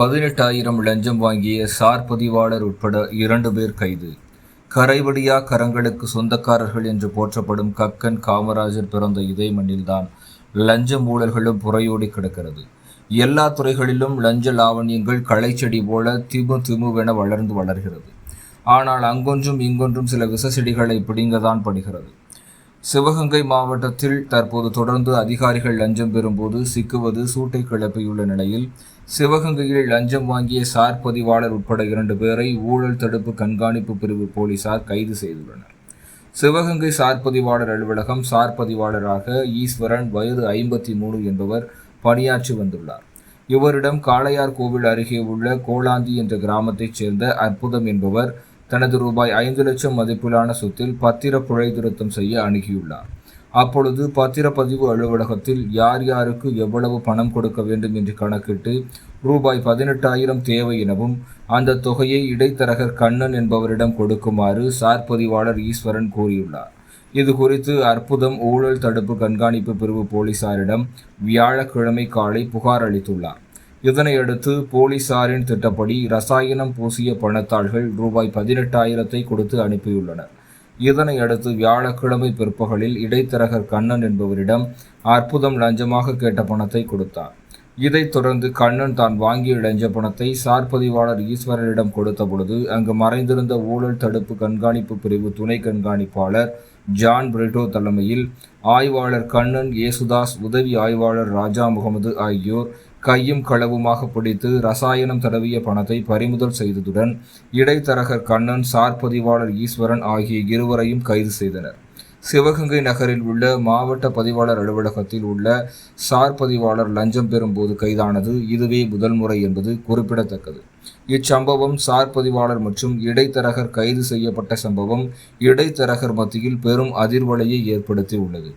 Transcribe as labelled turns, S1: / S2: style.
S1: 18,000 லஞ்சம் வாங்கிய சார் பதிவாளர் உட்பட 2 பேர் கைது. கரைவடியா கரங்களுக்கு சொந்தக்காரர்கள் என்று போற்றப்படும் கக்கன் காமராஜர் பிறந்த இதே மண்ணில்தான் லஞ்ச ஊழல்களும் புறையோடி கிடக்கிறது. எல்லா துறைகளிலும் லஞ்ச லாவண்யங்கள் களைச்செடி போல திமுவென வளர்கிறது. ஆனால் அங்கொன்றும் இங்கொன்றும் சில விசசெடிகளை பிடிங்கத்தான் படுகிறது. சிவகங்கை மாவட்டத்தில் தற்போது தொடர்ந்து அதிகாரிகள் லஞ்சம் பெறும்போது சிக்குவது சூட்டை கிளப்பியுள்ள நிலையில், சிவகங்கையில் லஞ்சம் வாங்கிய சார் பதிவாளர் உட்பட 2 பேரை ஊழல் தடுப்பு கண்காணிப்பு பிரிவு போலீசார் கைது செய்துள்ளனர். சிவகங்கை சார் பதிவாளர் அலுவலகம் சார் பதிவாளராக ஈஸ்வரன் வயது 53 என்பவர் பணியாற்றி வந்துள்ளார். இவரிடம் காளையார் கோவில் அருகே உள்ள கோலாந்தி என்ற கிராமத்தைச் சேர்ந்த அற்புதம் என்பவர் தனது ரூபாய் 5 லட்சம் மதிப்பிலான சொத்தில் பத்திர பிழை திருத்தம் செய்ய அணுகியுள்ளார். அப்பொழுது பத்திரப்பதிவு அலுவலகத்தில் யார் யாருக்கு எவ்வளவு பணம் கொடுக்க வேண்டும் என்று கணக்கிட்டு ரூபாய் 18,000 தேவை எனவும், அந்த தொகையை இடைத்தரகர் கண்ணன் என்பவரிடம் கொடுக்குமாறு சார் பதிவாளர் ஈஸ்வரன் கூறியுள்ளார். இது குறித்து அற்புதம் ஊழல் தடுப்பு கண்காணிப்பு பிரிவு போலீசாரிடம் வியாழக்கிழமை காலை புகார் அளித்துள்ளார். இதனையடுத்து போலீசாரின் திட்டப்படி ரசாயனம் பூசிய பணத்தாள்கள் ரூபாய் 18,000 கொடுத்து அனுப்பியுள்ளனர். இதனையடுத்து வியாழக்கிழமை பிற்பகலில் இடைத்தரகர் கண்ணன் என்பவரிடம் அற்புதம் லஞ்சமாக கேட்ட பணத்தை கொடுத்தார். இதைத் தொடர்ந்து கண்ணன் தான் வாங்கிய லஞ்ச பணத்தை சார் பதிவாளர் ஈஸ்வரனிடம் கொடுத்த பொழுது அங்கு மறைந்திருந்த ஊழல் தடுப்பு கண்காணிப்பு பிரிவு துணை கண்காணிப்பாளர் ஜான் பிரிட்டோ தலைமையில் ஆய்வாளர் கண்ணன், ஏசுதாஸ், உதவி ஆய்வாளர் ராஜா முகமது ஆகியோர் கையும் களவுமாக பிடித்து ரசாயனம் தடவிய பணத்தை பறிமுதல் செய்ததுடன் இடைத்தரகர் கண்ணன், சார் பதிவாளர் ஈஸ்வரன் ஆகிய இருவரையும் கைது செய்தனர். சிவகங்கை நகரில் உள்ள மாவட்ட பதிவாளர் அலுவலகத்தில் உள்ள சார் பதிவாளர் லஞ்சம் பெறும்போது கைதானது இதுவே முதல் முறை என்பது குறிப்பிடத்தக்கது. இச்சம்பவம் சார் பதிவாளர் மற்றும் இடைத்தரகர் கைது செய்யப்பட்ட சம்பவம் இடைத்தரகர் மத்தியில் பெரும் அதிர்வலையை ஏற்படுத்தி உள்ளது.